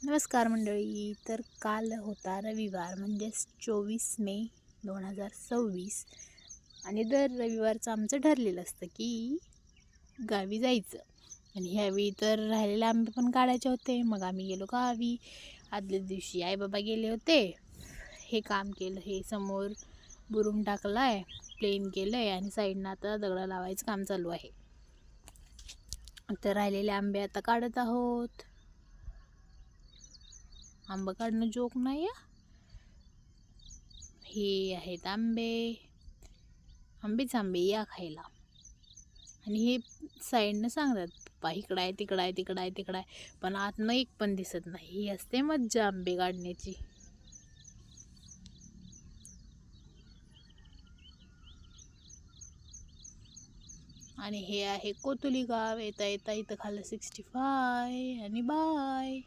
नमस्कार मंडळी. तर काल होता रविवार म्हणजेच 24 मे 2026 आणि दर रविवारचं आमचं ठरलेलं असतं की गावी जायचं. आणि ह्यावेळी तर राहिलेले आंबे पण काढायचे होते. मग आम्ही गेलो गावी. आदल्या दिवशी आई बाबा गेले होते. हे काम केलं, हे समोर बुरूम टाकला आहे, प्लेन केलं आहे आणि साईडनं आता दगडं लावायचं काम चालू आहे. तर राहिलेले आंबे आता काढत आहोत. आंबा काढणं जोक नाही आहे. हे आहेत आंबे, आंबेच आंबे या खायला. आणि हे साईडनं सांगतात पप्पा इकडं आहे, तिकडं आहे, तिकडं आहे, तिकडं आहे, पण आतनं एक पण दिसत नाही. ही असते मज्जा आंबे काढण्याची. आणि हे आहे कोतुली गाव. येता येता इथं खाल्लं 65 आणि बाय.